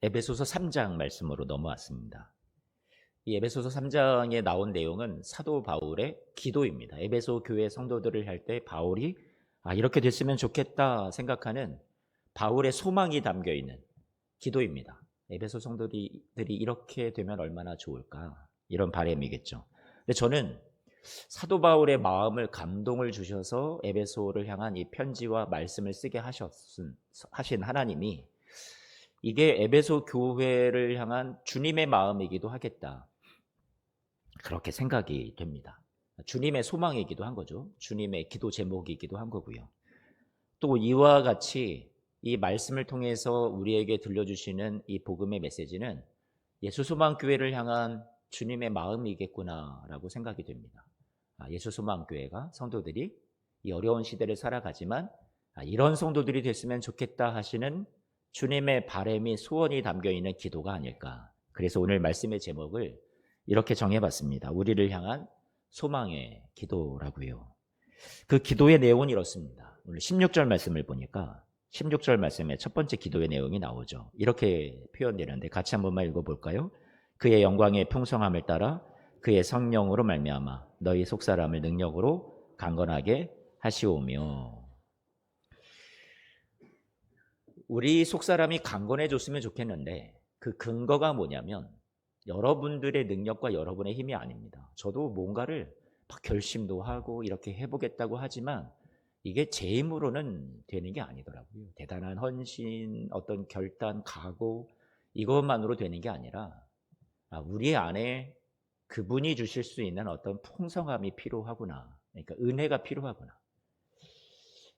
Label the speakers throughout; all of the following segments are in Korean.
Speaker 1: 에베소서 3장 말씀으로 넘어왔습니다. 이 에베소서 3장에 나온 내용은 사도 바울의 기도입니다. 에베소 교회 성도들을 할 때 바울이 이렇게 됐으면 좋겠다 생각하는 바울의 소망이 담겨 있는 기도입니다. 에베소 성도들이 이렇게 되면 얼마나 좋을까, 이런 바람이겠죠. 근데 저는 사도 바울의 마음을 감동을 주셔서 에베소를 향한 이 편지와 말씀을 쓰게 하신 하나님이 이게 에베소 교회를 향한 주님의 마음이기도 하겠다, 그렇게 생각이 됩니다. 주님의 소망이기도 한 거죠. 주님의 기도 제목이기도 한 거고요. 또 이와 같이 이 말씀을 통해서 우리에게 들려주시는 이 복음의 메시지는 예수소망교회를 향한 주님의 마음이겠구나라고 생각이 됩니다. 예수소망교회가 성도들이 이 어려운 시대를 살아가지만 이런 성도들이 됐으면 좋겠다 하시는 주님의 바람이, 소원이 담겨있는 기도가 아닐까. 그래서 오늘 말씀의 제목을 이렇게 정해봤습니다. 우리를 향한 소망의 기도라고요. 그 기도의 내용은 이렇습니다. 오늘 16절 말씀을 보니까 16절 말씀에 첫 번째 기도의 내용이 나오죠. 이렇게 표현되는데 같이 한 번만 읽어볼까요? 그의 영광의 풍성함을 따라 그의 성령으로 말미암아 너희 속사람을 능력으로 강건하게 하시오며. 우리 속사람이 강건해졌으면 좋겠는데 그 근거가 뭐냐면 여러분들의 능력과 여러분의 힘이 아닙니다. 저도 뭔가를 막 결심도 하고 이렇게 해보겠다고 하지만 이게 제 힘으로는 되는 게 아니더라고요. 대단한 헌신, 어떤 결단, 각오, 이것만으로 되는 게 아니라 우리 안에 그분이 주실 수 있는 어떤 풍성함이 필요하구나. 그러니까 은혜가 필요하구나.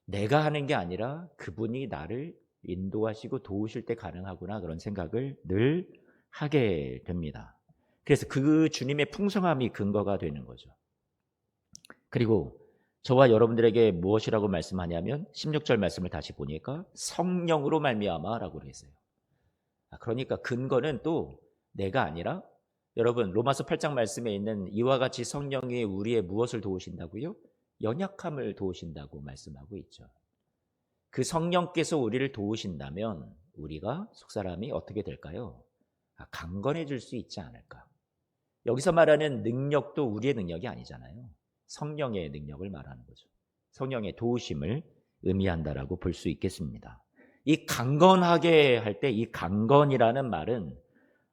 Speaker 1: 내가 하는 게 아니라 그분이 나를 인도하시고 도우실 때 가능하구나, 그런 생각을 늘 하게 됩니다. 그래서 그 주님의 풍성함이 근거가 되는 거죠. 그리고 저와 여러분들에게 무엇이라고 말씀하냐면 16절 말씀을 다시 보니까 성령으로 말미암아라고 했어요. 그러니까 근거는 또 내가 아니라, 여러분 로마서 8장 말씀에 있는 이와 같이 성령이 우리의 무엇을 도우신다고요? 연약함을 도우신다고 말씀하고 있죠. 그 성령께서 우리를 도우신다면 우리가 속사람이 어떻게 될까요? 강건해질 수 있지 않을까. 여기서 말하는 능력도 우리의 능력이 아니잖아요. 성령의 능력을 말하는 거죠. 성령의 도우심을 의미한다라고 볼 수 있겠습니다. 이 강건하게 할 때 이 강건이라는 말은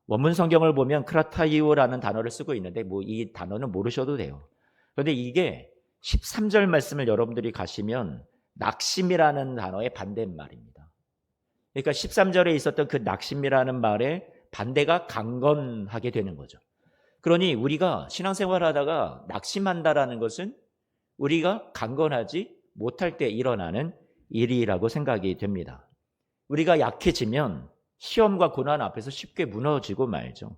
Speaker 1: 원문 성경을 보면 크라타이오라는 단어를 쓰고 있는데 이 단어는 모르셔도 돼요. 그런데 이게 13절 말씀을 여러분들이 가시면 낙심이라는 단어의 반대말입니다. 그러니까 13절에 있었던 그 낙심이라는 말의 반대가 강건하게 되는 거죠. 그러니 우리가 신앙생활 하다가 낙심한다라는 것은 우리가 강건하지 못할 때 일어나는 일이라고 생각이 됩니다. 우리가 약해지면 시험과 고난 앞에서 쉽게 무너지고 말죠.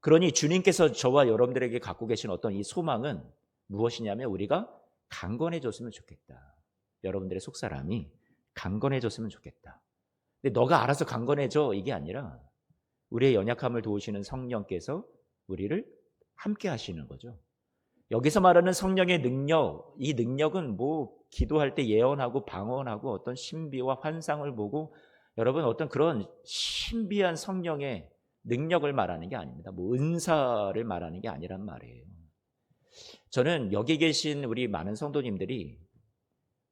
Speaker 1: 그러니 주님께서 저와 여러분들에게 갖고 계신 어떤 이 소망은 무엇이냐면 우리가 강건해졌으면 좋겠다. 여러분들의 속사람이 강건해졌으면 좋겠다. 근데 너가 알아서 강건해져, 이게 아니라 우리의 연약함을 도우시는 성령께서 우리를 함께 하시는 거죠. 여기서 말하는 성령의 능력, 이 능력은 기도할 때 예언하고 방언하고 어떤 신비와 환상을 보고 여러분 어떤 그런 신비한 성령의 능력을 말하는 게 아닙니다. 은사를 말하는 게 아니란 말이에요. 저는 여기 계신 우리 많은 성도님들이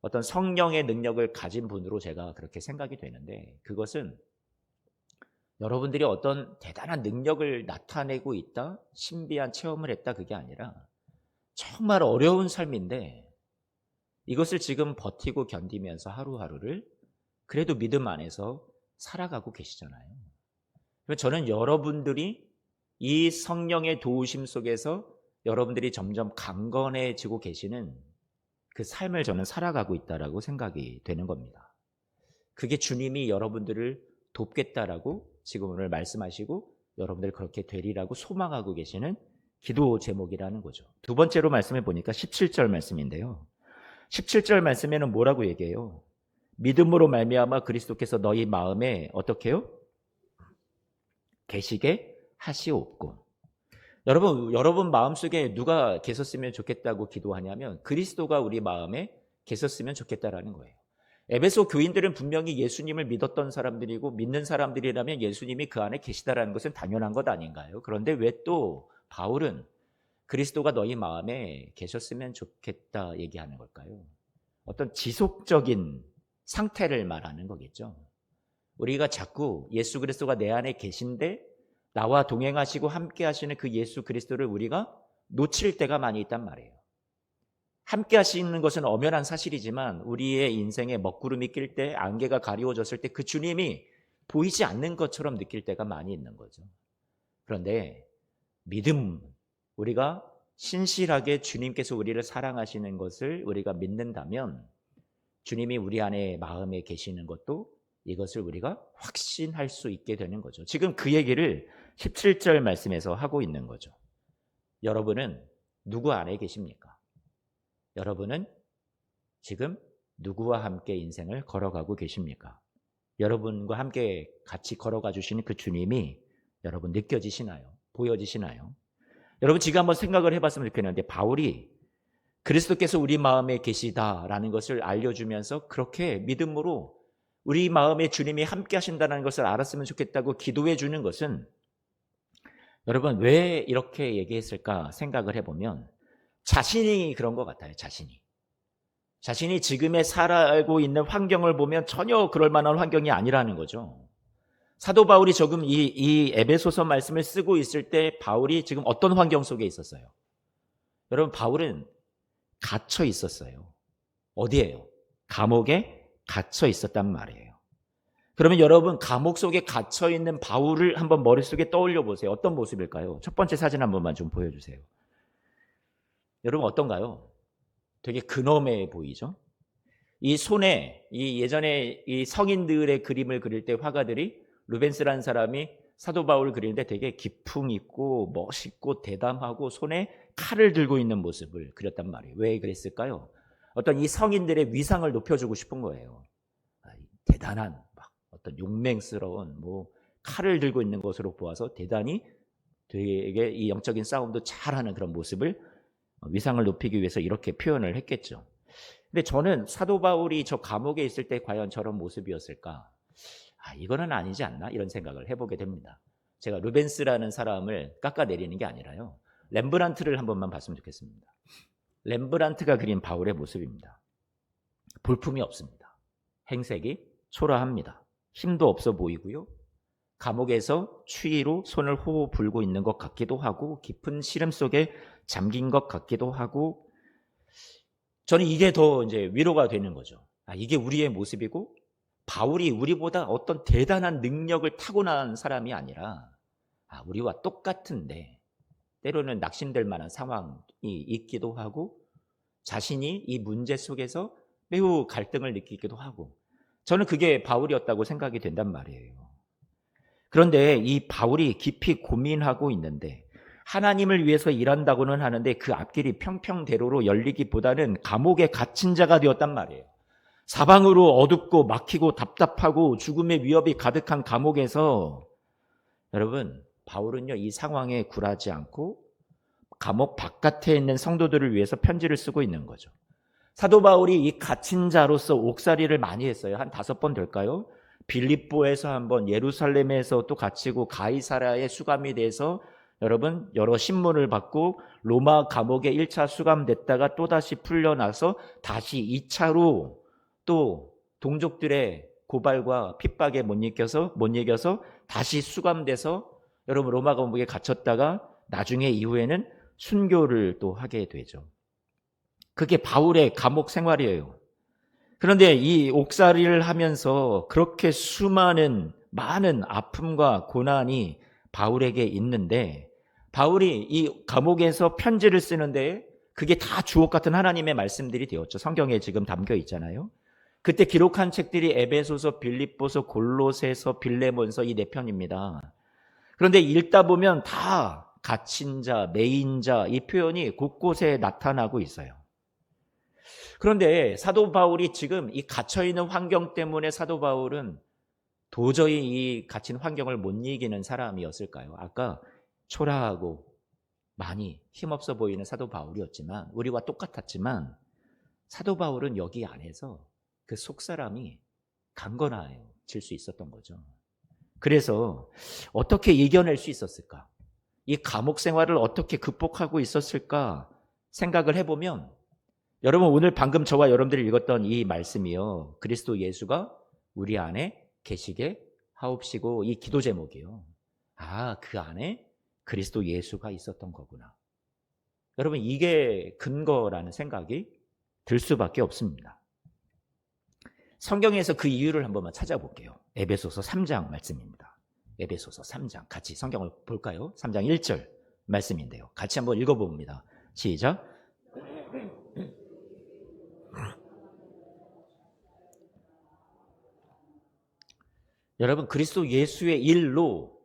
Speaker 1: 어떤 성령의 능력을 가진 분으로 제가 그렇게 생각이 되는데, 그것은 여러분들이 어떤 대단한 능력을 나타내고 있다, 신비한 체험을 했다, 그게 아니라 정말 어려운 삶인데 이것을 지금 버티고 견디면서 하루하루를 그래도 믿음 안에서 살아가고 계시잖아요. 저는 여러분들이 이 성령의 도우심 속에서 여러분들이 점점 강건해지고 계시는 그 삶을 저는 살아가고 있다라고 생각이 되는 겁니다. 그게 주님이 여러분들을 돕겠다라고 지금 오늘 말씀하시고 여러분들 그렇게 되리라고 소망하고 계시는 기도 제목이라는 거죠. 두 번째로 말씀해 보니까 17절 말씀인데요. 17절 말씀에는 뭐라고 얘기해요? 믿음으로 말미암아 그리스도께서 너희 마음에 어떻게 해요? 계시게 하시옵고. 여러분 마음속에 누가 계셨으면 좋겠다고 기도하냐면 그리스도가 우리 마음에 계셨으면 좋겠다라는 거예요. 에베소 교인들은 분명히 예수님을 믿었던 사람들이고 믿는 사람들이라면 예수님이 그 안에 계시다라는 것은 당연한 것 아닌가요? 그런데 왜 또 바울은 그리스도가 너희 마음에 계셨으면 좋겠다 얘기하는 걸까요? 어떤 지속적인 상태를 말하는 거겠죠. 우리가 자꾸 예수 그리스도가 내 안에 계신데 나와 동행하시고 함께 하시는 그 예수 그리스도를 우리가 놓칠 때가 많이 있단 말이에요. 함께 하시는 것은 엄연한 사실이지만 우리의 인생에 먹구름이 낄 때, 안개가 가리워졌을 때 그 주님이 보이지 않는 것처럼 느낄 때가 많이 있는 거죠. 그런데 믿음, 우리가 신실하게 주님께서 우리를 사랑하시는 것을 우리가 믿는다면 주님이 우리 안에 마음에 계시는 것도 이것을 우리가 확신할 수 있게 되는 거죠. 지금 그 얘기를 17절 말씀에서 하고 있는 거죠. 여러분은 누구 안에 계십니까? 여러분은 지금 누구와 함께 인생을 걸어가고 계십니까? 여러분과 함께 같이 걸어가 주시는 그 주님이 여러분 느껴지시나요? 보여지시나요? 여러분 지금 한번 생각을 해봤으면 좋겠는데 바울이 그리스도께서 우리 마음에 계시다라는 것을 알려주면서 그렇게 믿음으로 우리 마음에 주님이 함께 하신다는 것을 알았으면 좋겠다고 기도해 주는 것은 여러분 왜 이렇게 얘기했을까 생각을 해보면 자신이 그런 것 같아요. 자신이 지금의 살아가고 있는 환경을 보면 전혀 그럴 만한 환경이 아니라는 거죠. 사도 바울이 조금 이 에베소서 말씀을 쓰고 있을 때 바울이 지금 어떤 환경 속에 있었어요? 여러분 바울은 갇혀 있었어요. 어디예요? 감옥에 갇혀 있었단 말이에요. 그러면 여러분 감옥 속에 갇혀 있는 바울을 한번 머릿속에 떠올려 보세요. 어떤 모습일까요? 첫 번째 사진 한 번만 좀 보여주세요. 여러분 어떤가요? 되게 근엄해 보이죠? 이 손에 이 예전에 이 성인들의 그림을 그릴 때 화가들이 루벤스라는 사람이 사도 바울을 그리는데 되게 기풍 있고 멋있고 대담하고 손에 칼을 들고 있는 모습을 그렸단 말이에요. 왜 그랬을까요? 어떤 이 성인들의 위상을 높여주고 싶은 거예요. 대단한 막 어떤 용맹스러운 뭐 칼을 들고 있는 것으로 보아서 대단히 되게 이 영적인 싸움도 잘하는 그런 모습을 위상을 높이기 위해서 이렇게 표현을 했겠죠. 근데 저는 사도 바울이 저 감옥에 있을 때 과연 저런 모습이었을까? 이거는 아니지 않나? 이런 생각을 해보게 됩니다. 제가 루벤스라는 사람을 깎아내리는 게 아니라요. 렘브란트를 한 번만 봤으면 좋겠습니다. 렘브란트가 그린 바울의 모습입니다. 볼품이 없습니다. 행색이 초라합니다. 힘도 없어 보이고요. 감옥에서 추위로 손을 호호 불고 있는 것 같기도 하고 깊은 시름 속에 잠긴 것 같기도 하고 저는 이게 더 이제 위로가 되는 거죠. 이게 우리의 모습이고 바울이 우리보다 어떤 대단한 능력을 타고난 사람이 아니라 우리와 똑같은데 때로는 낙심될 만한 상황이 있기도 하고 자신이 이 문제 속에서 매우 갈등을 느끼기도 하고 저는 그게 바울이었다고 생각이 된단 말이에요. 그런데 이 바울이 깊이 고민하고 있는데 하나님을 위해서 일한다고는 하는데 그 앞길이 평평대로로 열리기보다는 감옥에 갇힌 자가 되었단 말이에요. 사방으로 어둡고 막히고 답답하고 죽음의 위협이 가득한 감옥에서 여러분 바울은요 이 상황에 굴하지 않고 감옥 바깥에 있는 성도들을 위해서 편지를 쓰고 있는 거죠. 사도 바울이 이 갇힌 자로서 옥살이를 많이 했어요. 한 5번 될까요? 빌립보에서 한번, 예루살렘에서 또 갇히고 가이사랴에 수감이 돼서 여러분 여러 신문을 받고 로마 감옥에 1차 수감됐다가 또다시 풀려나서 다시 2차로 또 동족들의 고발과 핍박에 못 이겨서 다시 수감돼서 여러분 로마 감옥에 갇혔다가 나중에 이후에는 순교를 또 하게 되죠. 그게 바울의 감옥 생활이에요. 그런데 이 옥살이를 하면서 그렇게 많은 아픔과 고난이 바울에게 있는데 바울이 이 감옥에서 편지를 쓰는데 그게 다 주옥 같은 하나님의 말씀들이 되었죠. 성경에 지금 담겨 있잖아요. 그때 기록한 책들이 에베소서, 빌립보서, 골로새서, 빌레몬서 이 4편입니다. 그런데 읽다 보면 다 갇힌 자, 매인 자 이 표현이 곳곳에 나타나고 있어요. 그런데 사도 바울이 지금 이 갇혀있는 환경 때문에 사도 바울은 도저히 이 갇힌 환경을 못 이기는 사람이었을까요? 아까 초라하고 많이 힘없어 보이는 사도 바울이었지만 우리와 똑같았지만 사도 바울은 여기 안에서 그 속사람이 강건해질 수 있었던 거죠. 그래서 어떻게 이겨낼 수 있었을까? 이 감옥 생활을 어떻게 극복하고 있었을까 생각을 해보면, 여러분 오늘 방금 저와 여러분들이 읽었던 이 말씀이요, 그리스도 예수가 우리 안에 계시게 하옵시고, 이 기도 제목이요. 그 안에 그리스도 예수가 있었던 거구나. 여러분 이게 근거라는 생각이 들 수밖에 없습니다. 성경에서 그 이유를 한 번만 찾아볼게요. 에베소서 3장 말씀입니다. 에베소서 3장 같이 성경을 볼까요? 3장 1절 말씀인데요. 같이 한번 읽어봅니다. 시작. 여러분 그리스도 예수의 일로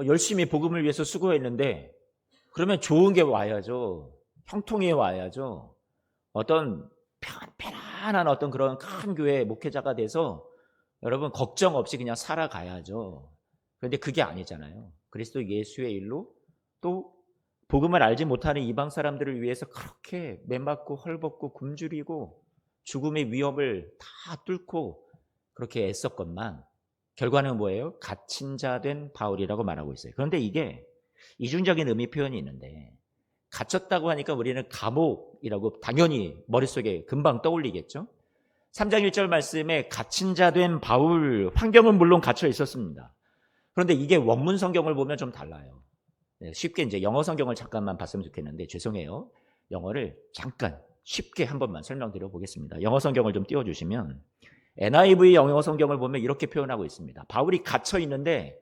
Speaker 1: 열심히 복음을 위해서 수고했는데, 그러면 좋은 게 와야죠. 형통이 와야죠. 어떤 편안한 어떤 그런 큰 교회 목회자가 돼서 여러분 걱정 없이 그냥 살아가야죠. 그런데 그게 아니잖아요. 그리스도 예수의 일로 또 복음을 알지 못하는 이방 사람들을 위해서 그렇게 맨맞고 헐벗고 굶주리고 죽음의 위협을 다 뚫고 그렇게 애썼건만 결과는 뭐예요? 갇힌 자 된 바울이라고 말하고 있어요. 그런데 이게 이중적인 의미 표현이 있는데, 갇혔다고 하니까 우리는 감옥이라고 당연히 머릿속에 금방 떠올리겠죠. 3장 1절 말씀에 갇힌 자 된 바울, 환경은 물론 갇혀 있었습니다. 그런데 이게 원문 성경을 보면 좀 달라요. 쉽게 이제 영어 성경을 잠깐만 봤으면 좋겠는데, 죄송해요. 영어를 잠깐 쉽게 한 번만 설명드려 보겠습니다. 영어 성경을 좀 띄워주시면, NIV 영어 성경을 보면 이렇게 표현하고 있습니다. 바울이 갇혀 있는데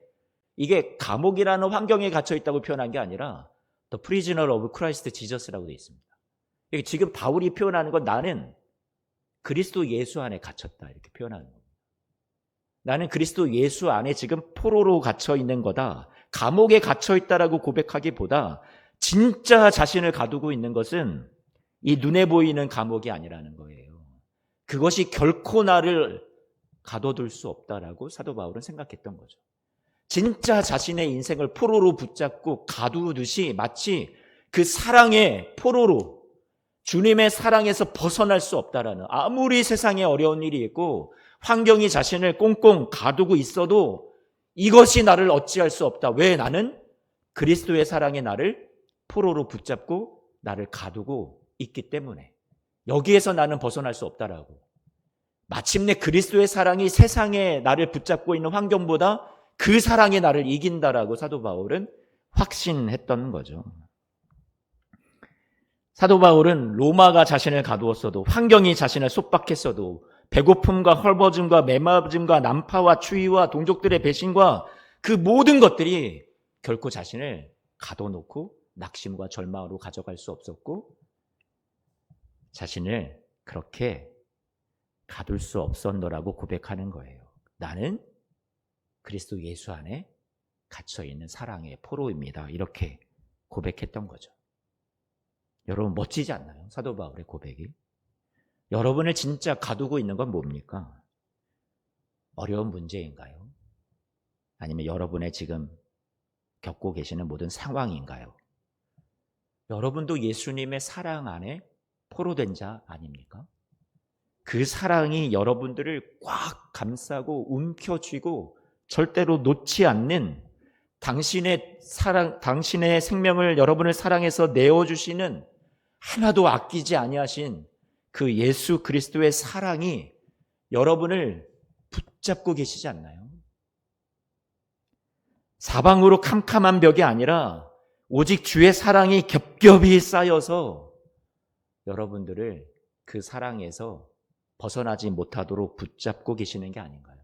Speaker 1: 이게 감옥이라는 환경에 갇혀 있다고 표현한 게 아니라 The Prisoner of Christ Jesus라고 되어 있습니다. 지금 바울이 표현하는 건 나는 그리스도 예수 안에 갇혔다 이렇게 표현하는 겁니다. 나는 그리스도 예수 안에 지금 포로로 갇혀 있는 거다. 감옥에 갇혀 있다라고 고백하기보다 진짜 자신을 가두고 있는 것은 이 눈에 보이는 감옥이 아니라는 거예요. 그것이 결코 나를 가둬둘 수 없다라고 사도 바울은 생각했던 거죠. 진짜 자신의 인생을 포로로 붙잡고 가두듯이 마치 그 사랑의 포로로 주님의 사랑에서 벗어날 수 없다라는, 아무리 세상에 어려운 일이 있고 환경이 자신을 꽁꽁 가두고 있어도 이것이 나를 어찌할 수 없다. 왜? 나는 그리스도의 사랑이 나를 포로로 붙잡고 나를 가두고 있기 때문에 여기에서 나는 벗어날 수 없다라고. 마침내 그리스도의 사랑이 세상에 나를 붙잡고 있는 환경보다 그 사랑이 나를 이긴다라고 사도 바울은 확신했던 거죠. 사도 바울은 로마가 자신을 가두었어도, 환경이 자신을 속박했어도, 배고픔과 헐벗음과 메마름과 난파와 추위와 동족들의 배신과 그 모든 것들이 결코 자신을 가둬놓고 낙심과 절망으로 가져갈 수 없었고, 자신을 그렇게 가둘 수 없었노라고 고백하는 거예요. 나는 그리스도 예수 안에 갇혀있는 사랑의 포로입니다. 이렇게 고백했던 거죠. 여러분 멋지지 않나요? 사도 바울의 고백이. 여러분을 진짜 가두고 있는 건 뭡니까? 어려운 문제인가요? 아니면 여러분의 지금 겪고 계시는 모든 상황인가요? 여러분도 예수님의 사랑 안에 포로된 자 아닙니까? 그 사랑이 여러분들을 꽉 감싸고 움켜쥐고 절대로 놓지 않는, 당신의 사랑, 당신의 생명을 여러분을 사랑해서 내어주시는, 하나도 아끼지 아니하신 그 예수 그리스도의 사랑이 여러분을 붙잡고 계시지 않나요? 사방으로 캄캄한 벽이 아니라 오직 주의 사랑이 겹겹이 쌓여서 여러분들을 그 사랑에서 벗어나지 못하도록 붙잡고 계시는 게 아닌가요?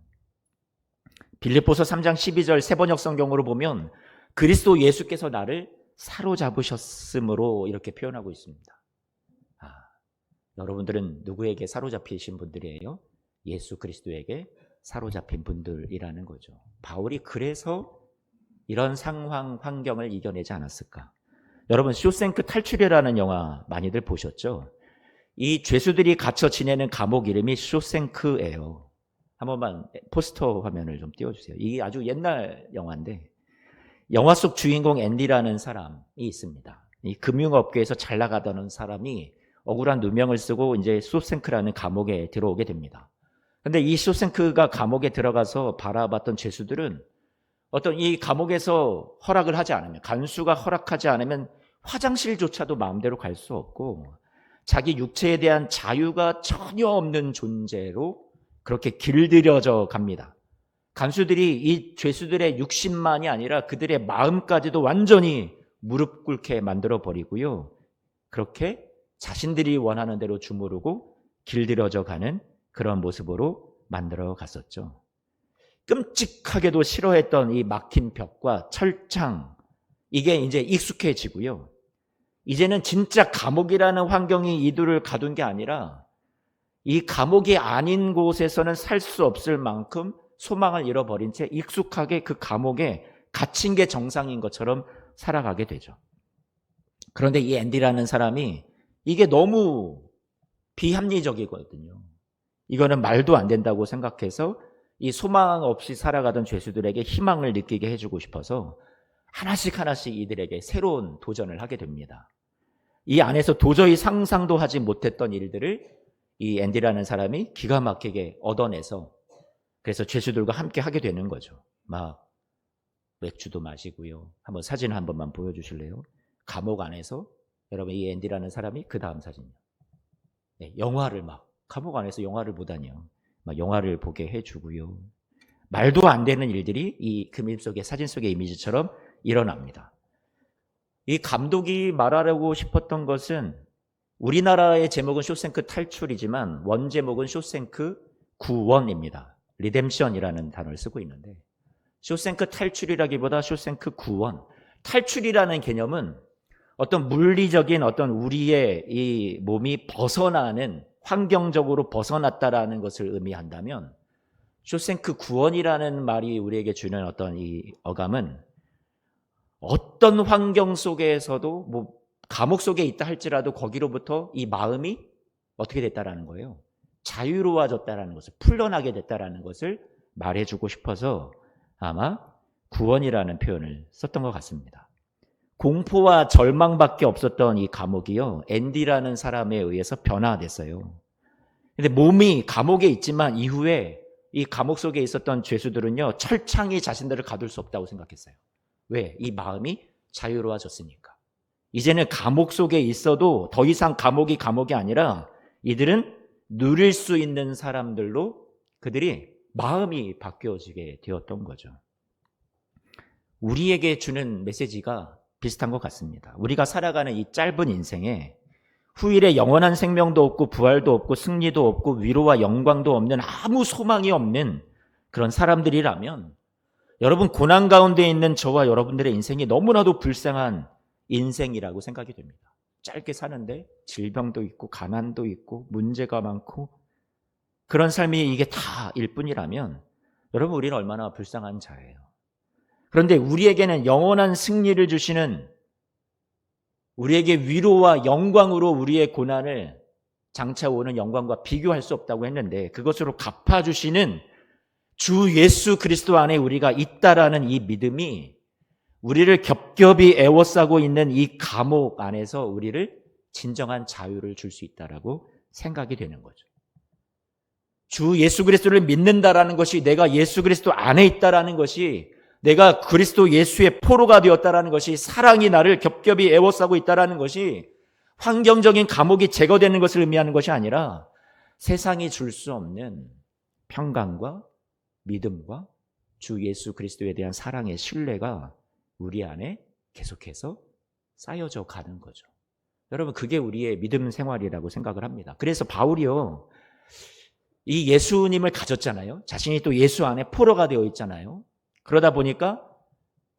Speaker 1: 빌립보서 3장 12절 세번역 성경으로 보면 그리스도 예수께서 나를 사로잡으셨으므로 이렇게 표현하고 있습니다. 여러분들은 누구에게 사로잡히신 분들이에요? 예수 그리스도에게 사로잡힌 분들이라는 거죠. 바울이 그래서 이런 상황, 환경을 이겨내지 않았을까? 여러분 쇼생크 탈출이라는 영화 많이들 보셨죠? 이 죄수들이 갇혀 지내는 감옥 이름이 쇼생크예요. 한 번만 포스터 화면을 좀 띄워주세요. 이게 아주 옛날 영화인데, 영화 속 주인공 앤디라는 사람이 있습니다. 이 금융업계에서 잘 나가던 사람이 억울한 누명을 쓰고 이제 쇼생크라는 감옥에 들어오게 됩니다. 근데 이 쇼생크가 감옥에 들어가서 바라봤던 죄수들은 어떤 이 감옥에서 허락을 하지 않으면, 간수가 허락하지 않으면 화장실조차도 마음대로 갈 수 없고 자기 육체에 대한 자유가 전혀 없는 존재로 그렇게 길들여져 갑니다. 간수들이 이 죄수들의 육신만이 아니라 그들의 마음까지도 완전히 무릎 꿇게 만들어 버리고요. 그렇게 자신들이 원하는 대로 주무르고 길들여져 가는 그런 모습으로 만들어 갔었죠. 끔찍하게도 싫어했던 이 막힌 벽과 철창, 이게 이제 익숙해지고요. 이제는 진짜 감옥이라는 환경이 이들을 가둔 게 아니라 이 감옥이 아닌 곳에서는 살 수 없을 만큼 소망을 잃어버린 채 익숙하게 그 감옥에 갇힌 게 정상인 것처럼 살아가게 되죠. 그런데 이 앤디라는 사람이 이게 너무 비합리적이거든요. 이거는 말도 안 된다고 생각해서 이 소망 없이 살아가던 죄수들에게 희망을 느끼게 해주고 싶어서 하나씩 하나씩 이들에게 새로운 도전을 하게 됩니다. 이 안에서 도저히 상상도 하지 못했던 일들을 이 앤디라는 사람이 기가 막히게 얻어내서 그래서 죄수들과 함께 하게 되는 거죠. 막 맥주도 마시고요. 한번 사진 한 번만 보여주실래요? 감옥 안에서 여러분 이 앤디라는 사람이 그 다음 사진이요. 네, 영화를 막 감옥 안에서 영화를 보다니요. 막 영화를 보게 해주고요. 말도 안 되는 일들이 이 그림 속의 사진 속의 이미지처럼 일어납니다. 이 감독이 말하려고 싶었던 것은 우리나라의 제목은 쇼생크 탈출이지만 원 제목은 쇼생크 구원입니다. 리뎀션이라는 단어를 쓰고 있는데 쇼생크 탈출이라기보다 쇼생크 구원. 탈출이라는 개념은 어떤 물리적인 어떤 우리의 이 몸이 벗어나는 환경적으로 벗어났다라는 것을 의미한다면 쇼생크 구원이라는 말이 우리에게 주는 어떤 이 어감은 어떤 환경 속에서도 뭐 감옥 속에 있다 할지라도 거기로부터 이 마음이 어떻게 됐다라는 거예요. 자유로워졌다라는 것을, 풀려나게 됐다라는 것을 말해주고 싶어서 아마 구원이라는 표현을 썼던 것 같습니다. 공포와 절망밖에 없었던 이 감옥이요, 앤디라는 사람에 의해서 변화됐어요. 근데 몸이 감옥에 있지만 이후에 이 감옥 속에 있었던 죄수들은요, 철창이 자신들을 가둘 수 없다고 생각했어요. 왜? 이 마음이 자유로워졌으니까. 이제는 감옥 속에 있어도 더 이상 감옥이 아니라 이들은 누릴 수 있는 사람들로 그들이 마음이 바뀌어지게 되었던 거죠. 우리에게 주는 메시지가 비슷한 것 같습니다. 우리가 살아가는 이 짧은 인생에 후일에 영원한 생명도 없고 부활도 없고 승리도 없고 위로와 영광도 없는 아무 소망이 없는 그런 사람들이라면 여러분 고난 가운데 있는 저와 여러분들의 인생이 너무나도 불쌍한 인생이라고 생각이 됩니다. 짧게 사는데 질병도 있고 가난도 있고 문제가 많고 그런 삶이 이게 다일 뿐이라면 여러분 우리는 얼마나 불쌍한 자예요. 그런데 우리에게는 영원한 승리를 주시는, 우리에게 위로와 영광으로 우리의 고난을 장차 오는 영광과 비교할 수 없다고 했는데 그것으로 갚아주시는 주 예수 그리스도 안에 우리가 있다라는 이 믿음이 우리를 겹겹이 애워싸고 있는 이 감옥 안에서 우리를 진정한 자유를 줄 수 있다라고 생각이 되는 거죠. 주 예수 그리스도를 믿는다라는 것이, 내가 예수 그리스도 안에 있다라는 것이, 내가 그리스도 예수의 포로가 되었다라는 것이, 사랑이 나를 겹겹이 애워싸고 있다라는 것이 환경적인 감옥이 제거되는 것을 의미하는 것이 아니라 세상이 줄 수 없는 평강과 믿음과 주 예수 그리스도에 대한 사랑의 신뢰가 우리 안에 계속해서 쌓여져 가는 거죠. 여러분 그게 우리의 믿음 생활이라고 생각을 합니다. 그래서 바울이요, 이 예수님을 가졌잖아요. 자신이 또 예수 안에 포로가 되어 있잖아요. 그러다 보니까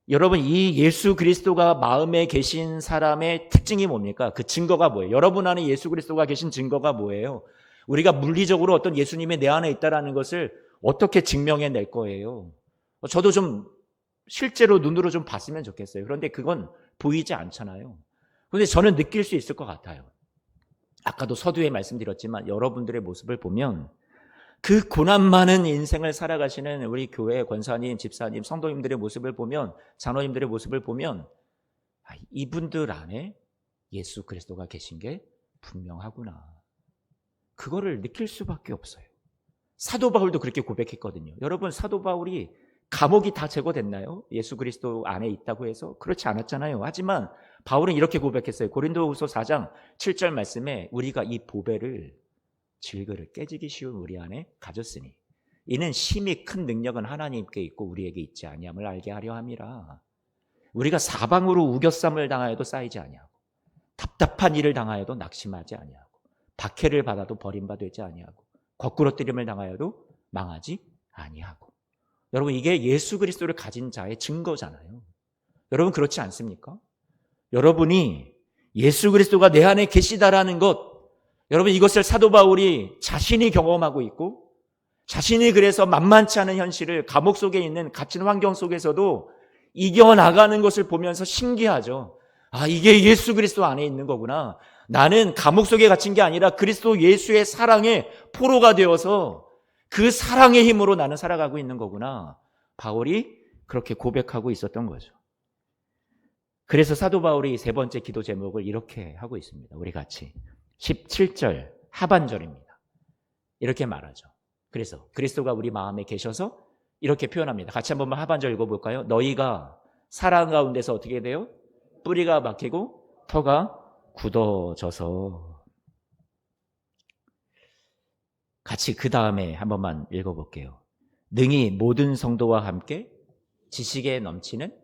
Speaker 1: 여러분 이 예수 그리스도가 마음에 계신 사람의 특징이 뭡니까? 그 증거가 뭐예요? 여러분 안에 예수 그리스도가 계신 증거가 뭐예요? 우리가 물리적으로 어떤 예수님이 내 안에 있다는 것을 어떻게 증명해 낼 거예요? 저도 좀 실제로 눈으로 좀 봤으면 좋겠어요. 그런데 그건 보이지 않잖아요. 그런데 저는 느낄 수 있을 것 같아요. 아까도 서두에 말씀드렸지만 여러분들의 모습을 보면 그 고난 많은 인생을 살아가시는 우리 교회 권사님, 집사님, 성도님들의 모습을 보면, 장로님들의 모습을 보면 이분들 안에 예수 그리스도가 계신 게 분명하구나. 그거를 느낄 수밖에 없어요. 사도 바울도 그렇게 고백했거든요. 여러분, 사도 바울이 감옥이 다 제거됐나요? 예수 그리스도 안에 있다고 해서? 그렇지 않았잖아요. 하지만 바울은 이렇게 고백했어요. 고린도후서 4장 7절 말씀에 우리가 이 보배를 질그릇 깨지기 쉬운 우리 안에 가졌으니 이는 심히 큰 능력은 하나님께 있고 우리에게 있지 아니함을 알게 하려 함이라. 우리가 사방으로 우겨쌈을 당하여도 쌓이지 아니하고 답답한 일을 당하여도 낙심하지 아니하고 박해를 받아도 버림받지 아니하고 거꾸러뜨림을 당하여도 망하지 아니하고. 여러분, 이게 예수 그리스도를 가진 자의 증거잖아요. 여러분, 그렇지 않습니까? 여러분이 예수 그리스도가 내 안에 계시다라는 것, 여러분, 이것을 사도 바울이 자신이 경험하고 있고 자신이 그래서 만만치 않은 현실을 감옥 속에 있는 갇힌 환경 속에서도 이겨나가는 것을 보면서 신기하죠. 아, 이게 예수 그리스도 안에 있는 거구나. 나는 감옥 속에 갇힌 게 아니라 그리스도 예수의 사랑의 포로가 되어서 그 사랑의 힘으로 나는 살아가고 있는 거구나. 바울이 그렇게 고백하고 있었던 거죠. 그래서 사도 바울이 세 번째 기도 제목을 이렇게 하고 있습니다. 우리 같이 17절 하반절입니다. 이렇게 말하죠. 그래서 그리스도가 우리 마음에 계셔서 이렇게 표현합니다. 같이 한번 하반절 읽어볼까요? 너희가 사랑 가운데서 어떻게 돼요? 뿌리가 박히고 터가 굳어져서. 같이 그 다음에 한 번만 읽어볼게요. 능히 모든 성도와 함께 지식에 넘치는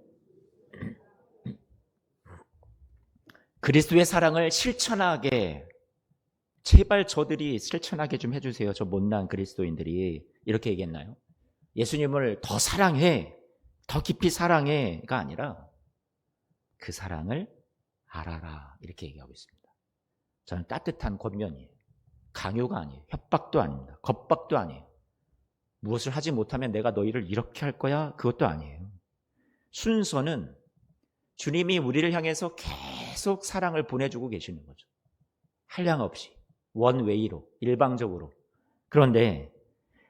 Speaker 1: 그리스도의 사랑을 실천하게, 제발 저들이 실천하게 좀 해주세요. 저 못난 그리스도인들이. 이렇게 얘기했나요? 예수님을 더 사랑해, 더 깊이 사랑해가 아니라 그 사랑을 알아라, 이렇게 얘기하고 있습니다. 저는 따뜻한 권면이에요. 강요가 아니에요. 협박도 아닙니다. 겁박도 아니에요. 무엇을 하지 못하면 내가 너희를 이렇게 할 거야, 그것도 아니에요. 순서는 주님이 우리를 향해서 계속 사랑을 보내주고 계시는 거죠. 한량 없이, 원웨이로, 일방적으로. 그런데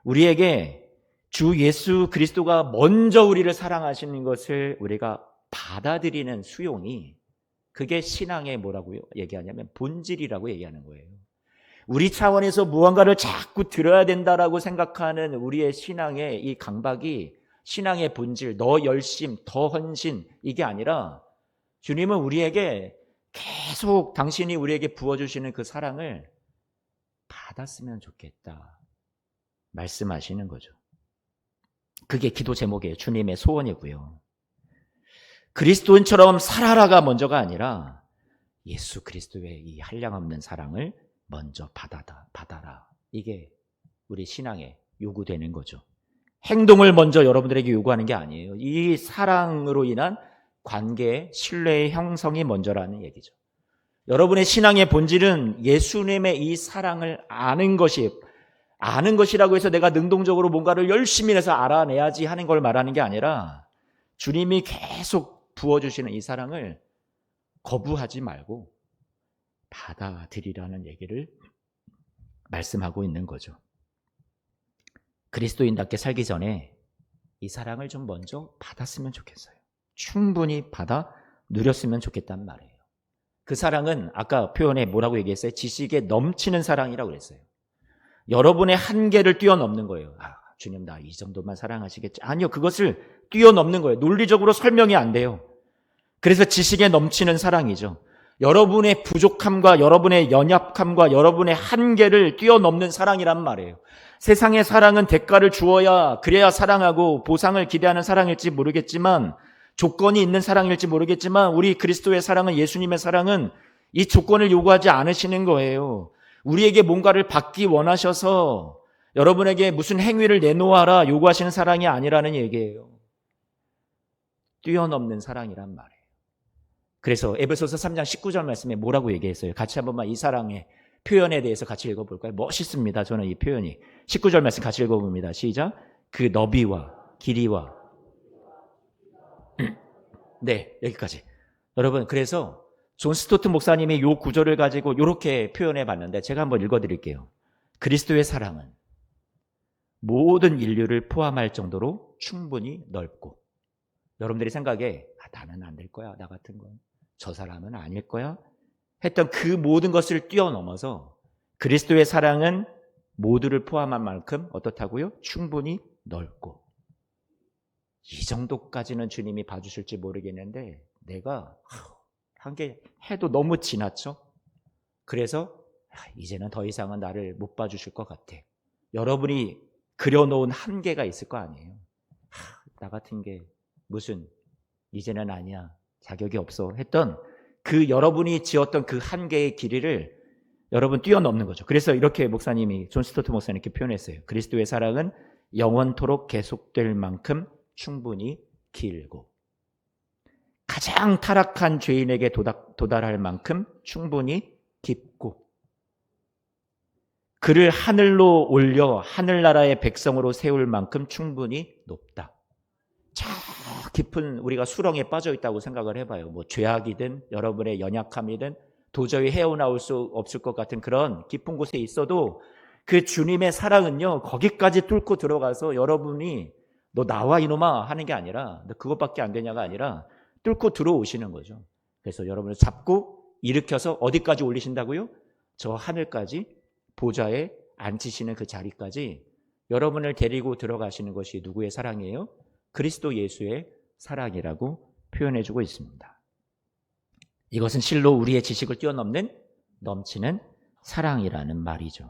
Speaker 1: 우리에게 주 예수 그리스도가 먼저 우리를 사랑하시는 것을 우리가 받아들이는 수용이, 그게 신앙의 뭐라고 얘기하냐면 본질이라고 얘기하는 거예요. 우리 차원에서 무언가를 자꾸 들어야 된다라고 생각하는 우리의 신앙의 이 강박이 신앙의 본질, 너 열심, 더 헌신, 이게 아니라 주님은 우리에게 계속 당신이 우리에게 부어주시는 그 사랑을 받았으면 좋겠다 말씀하시는 거죠. 그게 기도 제목이에요. 주님의 소원이고요. 그리스도인처럼 살아라가 먼저가 아니라 예수 그리스도의 이 한량없는 사랑을 먼저 받아라. 이게 우리 신앙에 요구되는 거죠. 행동을 먼저 여러분들에게 요구하는 게 아니에요. 이 사랑으로 인한 관계, 신뢰의 형성이 먼저라는 얘기죠. 여러분의 신앙의 본질은 예수님의 이 사랑을 아는 것이라고 해서 내가 능동적으로 뭔가를 열심히 해서 알아내야지 하는 걸 말하는 게 아니라 주님이 계속 부어주시는 이 사랑을 거부하지 말고 받아들이라는 얘기를 말씀하고 있는 거죠. 그리스도인답게 살기 전에 이 사랑을 좀 먼저 받았으면 좋겠어요. 충분히 받아 누렸으면 좋겠다는 말이에요. 그 사랑은 아까 표현에 뭐라고 얘기했어요? 지식에 넘치는 사랑이라고 그랬어요. 여러분의 한계를 뛰어넘는 거예요. 아, 주님 나 이 정도만 사랑하시겠지? 아니요, 그것을 뛰어넘는 거예요. 논리적으로 설명이 안 돼요. 그래서 지식에 넘치는 사랑이죠. 여러분의 부족함과 여러분의 연약함과 여러분의 한계를 뛰어넘는 사랑이란 말이에요. 세상의 사랑은 대가를 주어야 그래야 사랑하고 보상을 기대하는 사랑일지 모르겠지만, 조건이 있는 사랑일지 모르겠지만, 우리 그리스도의 사랑은, 예수님의 사랑은 이 조건을 요구하지 않으시는 거예요. 우리에게 뭔가를 받기 원하셔서 여러분에게 무슨 행위를 내놓아라 요구하시는 사랑이 아니라는 얘기예요. 뛰어넘는 사랑이란 말이에요. 그래서 에베소서 3장 19절 말씀에 뭐라고 얘기했어요? 같이 한 번만 이 사랑의 표현에 대해서 같이 읽어볼까요? 멋있습니다. 저는 이 표현이. 19절 말씀 같이 읽어봅니다. 시작. 그 너비와 길이와 네, 여기까지. 여러분, 그래서 존 스토트 목사님이 이 구절을 가지고 이렇게 표현해 봤는데 제가 한번 읽어드릴게요. 그리스도의 사랑은 모든 인류를 포함할 정도로 충분히 넓고, 여러분들이 생각에 나는 안 될 거야, 나 같은 건 저 사람은 아닐 거야 했던 그 모든 것을 뛰어넘어서 그리스도의 사랑은 모두를 포함한 만큼 어떻다고요? 충분히 넓고. 이 정도까지는 주님이 봐주실지 모르겠는데 내가 한게 해도 너무 지나쳐. 그래서 이제는 더 이상은 나를 못 봐주실 것 같아. 여러분이 그려놓은 한계가 있을 거 아니에요. 나 같은 게 무슨 이제는 아니야, 자격이 없어 했던 그 여러분이 지었던 그 한계의 길이를 여러분 뛰어넘는 거죠. 그래서 이렇게 목사님이, 존 스토트 목사님 이렇게 표현했어요. 그리스도의 사랑은 영원토록 계속될 만큼 충분히 길고, 가장 타락한 죄인에게 도달할 만큼 충분히 깊고, 그를 하늘로 올려 하늘나라의 백성으로 세울 만큼 충분히 높다. 저 깊은, 우리가 수렁에 빠져 있다고 생각을 해봐요. 뭐 죄악이든 여러분의 연약함이든 도저히 헤어나올 수 없을 것 같은 그런 깊은 곳에 있어도 그 주님의 사랑은요, 거기까지 뚫고 들어가서 여러분이 너 나와 이놈아 하는 게 아니라, 너 그것밖에 안 되냐가 아니라 뚫고 들어오시는 거죠. 그래서 여러분을 잡고 일으켜서 어디까지 올리신다고요? 저 하늘까지, 보좌에 앉히시는 그 자리까지 여러분을 데리고 들어가시는 것이 누구의 사랑이에요? 그리스도 예수의 사랑이라고 표현해주고 있습니다. 이것은 실로 우리의 지식을 뛰어넘는 넘치는 사랑이라는 말이죠.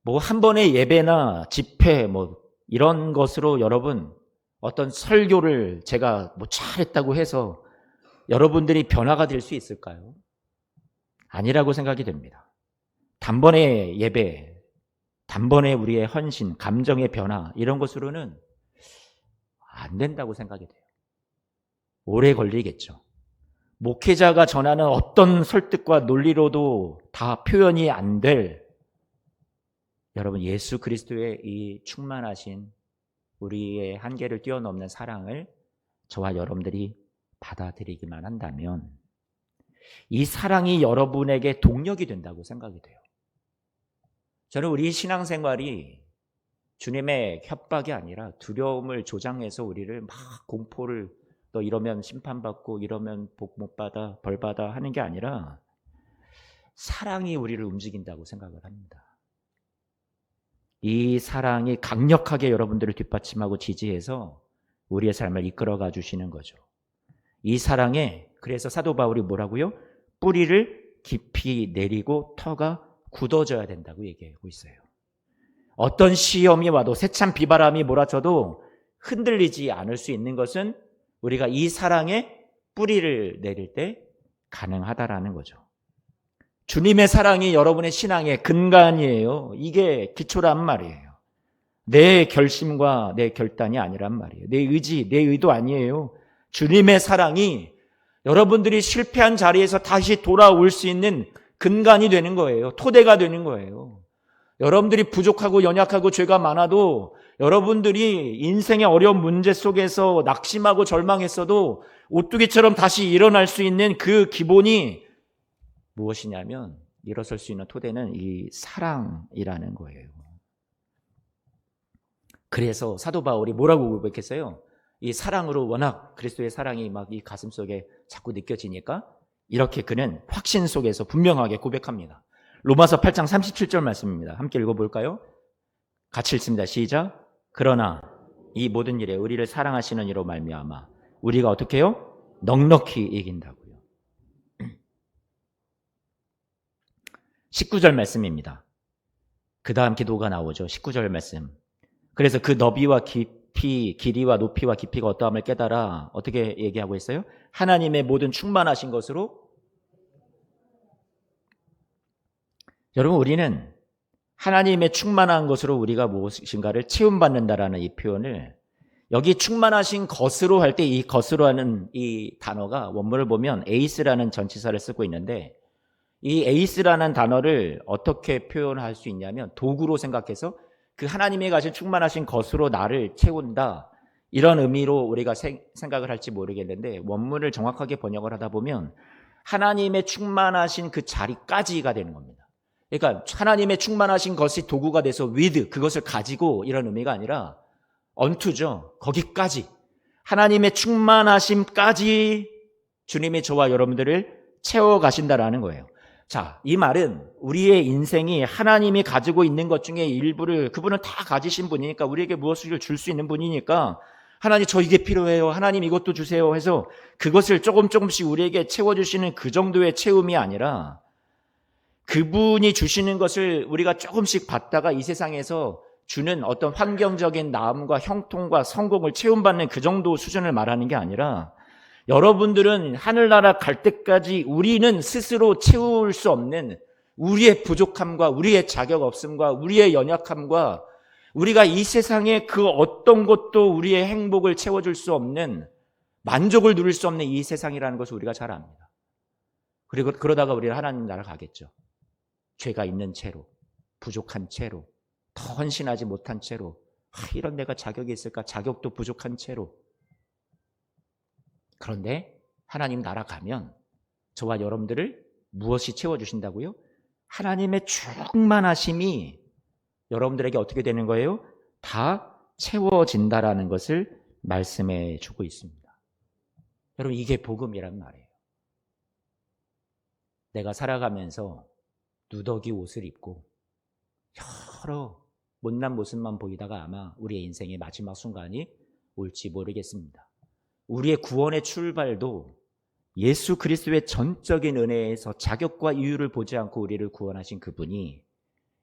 Speaker 1: 뭐 한 번의 예배나 집회 뭐 이런 것으로 여러분 어떤 설교를 제가 뭐 잘했다고 해서 여러분들이 변화가 될 수 있을까요? 아니라고 생각이 됩니다. 단번에 예배, 단번에 우리의 헌신, 감정의 변화 이런 것으로는 안 된다고 생각이 돼요. 오래 걸리겠죠. 목회자가 전하는 어떤 설득과 논리로도 다 표현이 안 될, 여러분 예수 그리스도의 이 충만하신 우리의 한계를 뛰어넘는 사랑을 저와 여러분들이 받아들이기만 한다면 이 사랑이 여러분에게 동력이 된다고 생각이 돼요. 저는 우리 신앙생활이 주님의 협박이 아니라 두려움을 조장해서 우리를 막 공포를, 너 이러면 심판받고 이러면 복 못 받아, 벌 받아 하는 게 아니라 사랑이 우리를 움직인다고 생각을 합니다. 이 사랑이 강력하게 여러분들을 뒷받침하고 지지해서 우리의 삶을 이끌어가 주시는 거죠. 이 사랑에, 그래서 사도 바울이 뭐라고요? 뿌리를 깊이 내리고 터가 굳어져야 된다고 얘기하고 있어요. 어떤 시험이 와도 세찬 비바람이 몰아쳐도 흔들리지 않을 수 있는 것은 우리가 이 사랑에 뿌리를 내릴 때 가능하다라는 거죠. 주님의 사랑이 여러분의 신앙의 근간이에요. 이게 기초란 말이에요. 내 결심과 내 결단이 아니란 말이에요. 내 의지, 내 의도 아니에요. 주님의 사랑이 여러분들이 실패한 자리에서 다시 돌아올 수 있는 근간이 되는 거예요. 토대가 되는 거예요. 여러분들이 부족하고 연약하고 죄가 많아도 여러분들이 인생의 어려운 문제 속에서 낙심하고 절망했어도 오뚜기처럼 다시 일어날 수 있는 그 기본이 무엇이냐면, 일어설 수 있는 토대는 이 사랑이라는 거예요. 그래서 사도 바울이 뭐라고 고백했어요? 이 사랑으로, 워낙 그리스도의 사랑이 막 이 가슴 속에 자꾸 느껴지니까 이렇게 그는 확신 속에서 분명하게 고백합니다. 로마서 8장 37절 말씀입니다. 함께 읽어볼까요? 같이 읽습니다. 시작. 그러나 이 모든 일에 우리를 사랑하시는 이로 말미암아 우리가 어떻게 해요? 넉넉히 이긴다고요. 19절 말씀입니다. 그 다음 기도가 나오죠. 19절 말씀. 그래서 그 너비와 깊이, 길이와 높이와 깊이가 어떠함을 깨달아 어떻게 얘기하고 있어요? 하나님의 모든 충만하신 것으로. 여러분, 우리는 하나님의 충만한 것으로 우리가 무엇인가를 채움받는다라는 이 표현을, 여기 충만하신 것으로 할 때 이 것으로 하는 이 단어가 원문을 보면 에이스라는 전치사를 쓰고 있는데, 이 에이스라는 단어를 어떻게 표현할 수 있냐면 도구로 생각해서 그 하나님이 가진 충만하신 것으로 나를 채운다, 이런 의미로 우리가 생각을 할지 모르겠는데, 원문을 정확하게 번역을 하다 보면 하나님의 충만하신 그 자리까지가 되는 겁니다. 그러니까 하나님의 충만하신 것이 도구가 돼서 with, 그것을 가지고, 이런 의미가 아니라 unto죠. 거기까지, 하나님의 충만하심까지 주님이 저와 여러분들을 채워가신다라는 거예요. 자, 이 말은 우리의 인생이 하나님이 가지고 있는 것 중에 일부를, 그분은 다 가지신 분이니까, 우리에게 무엇을 줄 수 있는 분이니까, 하나님 저 이게 필요해요, 하나님 이것도 주세요 해서 그것을 조금씩 우리에게 채워주시는 그 정도의 채움이 아니라, 그분이 주시는 것을 우리가 조금씩 받다가 이 세상에서 주는 어떤 환경적인 나음과 형통과 성공을 채움받는 그 정도 수준을 말하는 게 아니라, 여러분들은 하늘나라 갈 때까지 우리는 스스로 채울 수 없는 우리의 부족함과 우리의 자격 없음과 우리의 연약함과 우리가 이 세상에 그 어떤 것도 우리의 행복을 채워줄 수 없는, 만족을 누릴 수 없는 이 세상이라는 것을 우리가 잘 압니다. 그리고 그러다가 우리는 하나님 나라 가겠죠. 죄가 있는 채로, 부족한 채로, 더 헌신하지 못한 채로, 이런 내가 자격이 있을까? 자격도 부족한 채로. 그런데 하나님 나라 가면 저와 여러분들을 무엇이 채워주신다고요? 하나님의 충만하심이 여러분들에게 어떻게 되는 거예요? 다 채워진다라는 것을 말씀해 주고 있습니다. 여러분, 이게 복음이란 말이에요. 내가 살아가면서 누더기 옷을 입고 여러 못난 모습만 보이다가 아마 우리의 인생의 마지막 순간이 올지 모르겠습니다. 우리의 구원의 출발도 예수 그리스도의 전적인 은혜에서 자격과 이유를 보지 않고 우리를 구원하신 그분이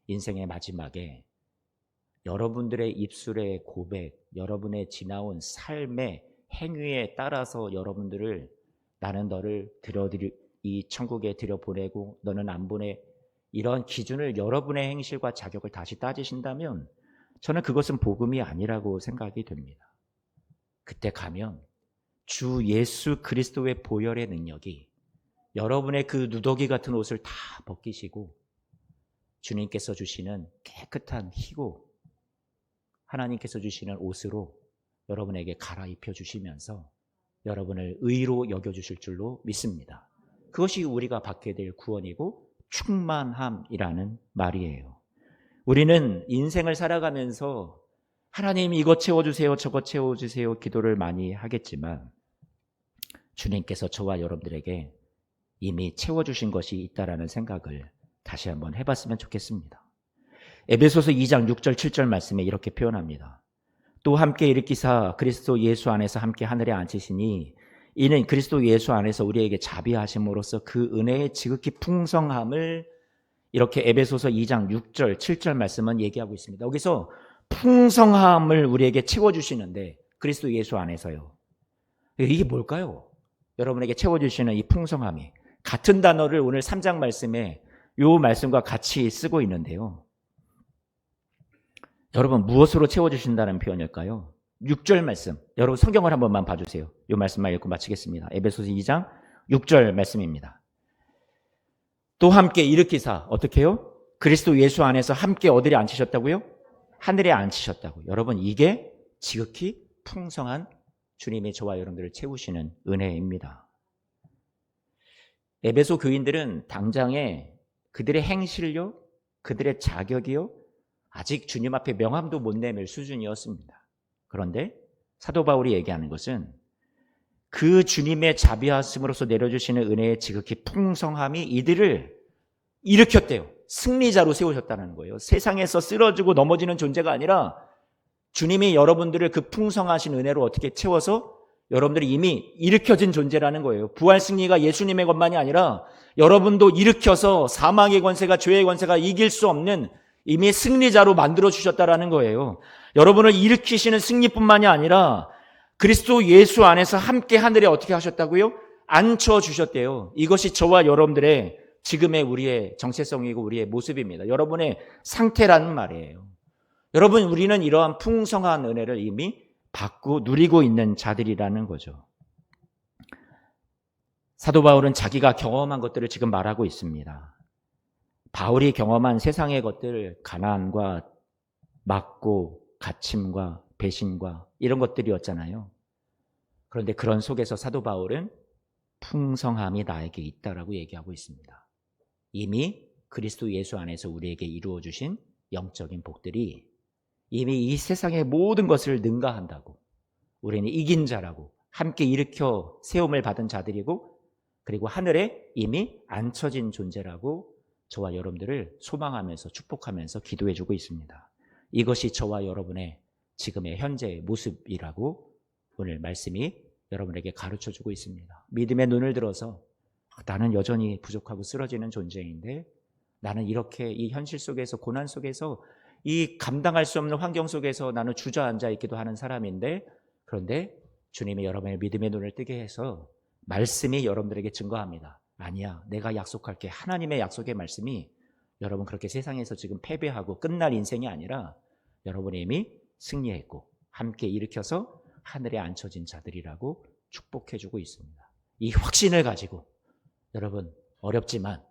Speaker 1: 인생의 마지막에 여러분들의 입술의 고백, 여러분의 지나온 삶의 행위에 따라서 여러분들을, 나는 너를 이 천국에 들여보내고 너는 안 보내, 이런 기준을, 여러분의 행실과 자격을 다시 따지신다면 저는 그것은 복음이 아니라고 생각이 됩니다. 그때 가면 주 예수 그리스도의 보혈의 능력이 여러분의 그 누더기 같은 옷을 다 벗기시고 주님께서 주시는 깨끗한 희고 하나님께서 주시는 옷으로 여러분에게 갈아입혀 주시면서 여러분을 의로 여겨주실 줄로 믿습니다. 그것이 우리가 받게 될 구원이고 충만함이라는 말이에요. 우리는 인생을 살아가면서 하나님 이것 채워주세요, 저것 채워주세요 기도를 많이 하겠지만 주님께서 저와 여러분들에게 이미 채워주신 것이 있다라는 생각을 다시 한번 해봤으면 좋겠습니다. 에베소서 2장 6절 7절 말씀에 이렇게 표현합니다. 또 함께 일으키사 그리스도 예수 안에서 함께 하늘에 앉히시니 이는 그리스도 예수 안에서 우리에게 자비하심으로써 그 은혜의 지극히 풍성함을, 이렇게 에베소서 2장 6절 7절 말씀은 얘기하고 있습니다. 여기서 풍성함을 우리에게 채워주시는데 그리스도 예수 안에서요. 이게 뭘까요? 여러분에게 채워주시는 이 풍성함이 같은 단어를 오늘 3장 말씀에 이 말씀과 같이 쓰고 있는데요. 여러분, 무엇으로 채워주신다는 표현일까요? 6절 말씀, 여러분 성경을 한 번만 봐주세요. 이 말씀만 읽고 마치겠습니다. 에베소서 2장 6절 말씀입니다. 또 함께 일으키사, 어떻게 해요? 그리스도 예수 안에서 함께 어디에 앉히셨다고요? 하늘에 앉히셨다고. 여러분, 이게 지극히 풍성한 주님이 저와 여러분들을 채우시는 은혜입니다. 에베소 교인들은 당장에 그들의 행실요, 그들의 자격이요, 아직 주님 앞에 명함도 못 내밀 수준이었습니다. 그런데 사도 바울이 얘기하는 것은 그 주님의 자비하심으로써 내려주시는 은혜의 지극히 풍성함이 이들을 일으켰대요. 승리자로 세우셨다는 거예요. 세상에서 쓰러지고 넘어지는 존재가 아니라 주님이 여러분들을 그 풍성하신 은혜로 어떻게 채워서 여러분들이 이미 일으켜진 존재라는 거예요. 부활 승리가 예수님의 것만이 아니라 여러분도 일으켜서 사망의 권세가, 죄의 권세가 이길 수 없는 이미 승리자로 만들어주셨다라는 거예요. 여러분을 일으키시는 승리뿐만이 아니라 그리스도 예수 안에서 함께 하늘에 어떻게 하셨다고요? 앉혀주셨대요. 이것이 저와 여러분들의 지금의 우리의 정체성이고 우리의 모습입니다. 여러분의 상태라는 말이에요. 여러분, 우리는 이러한 풍성한 은혜를 이미 받고 누리고 있는 자들이라는 거죠. 사도 바울은 자기가 경험한 것들을 지금 말하고 있습니다. 바울이 경험한 세상의 것들, 가난과 막고 갇힘과 배신과 이런 것들이었잖아요. 그런데 그런 속에서 사도 바울은 풍성함이 나에게 있다라고 얘기하고 있습니다. 이미 그리스도 예수 안에서 우리에게 이루어 주신 영적인 복들이 이미 이 세상의 모든 것을 능가한다고, 우리는 이긴 자라고, 함께 일으켜 세움을 받은 자들이고, 그리고 하늘에 이미 앉혀진 존재라고 저와 여러분들을 소망하면서 축복하면서 기도해주고 있습니다. 이것이 저와 여러분의 지금의 현재의 모습이라고 오늘 말씀이 여러분에게 가르쳐주고 있습니다. 믿음의 눈을 들어서 나는 여전히 부족하고 쓰러지는 존재인데, 나는 이렇게 이 현실 속에서, 고난 속에서, 이 감당할 수 없는 환경 속에서 나는 주저앉아 있기도 하는 사람인데, 그런데 주님이 여러분의 믿음의 눈을 뜨게 해서 말씀이 여러분들에게 증거합니다. 아니야, 내가 약속할게. 하나님의 약속의 말씀이 여러분 그렇게 세상에서 지금 패배하고 끝날 인생이 아니라 여러분이 이미 승리했고 함께 일으켜서 하늘에 앉혀진 자들이라고 축복해주고 있습니다. 이 확신을 가지고 여러분, 어렵지만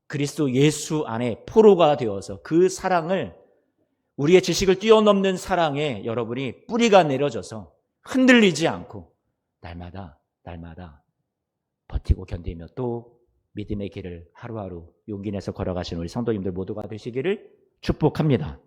Speaker 1: 그리스도 예수 안에 포로가 되어서 그 사랑을, 우리의 지식을 뛰어넘는 사랑에 여러분이 뿌리가 내려져서 흔들리지 않고 날마다 버티고 견디며 또 믿음의 길을 하루하루 용기 내서 걸어가시는 우리 성도님들 모두가 되시기를 축복합니다.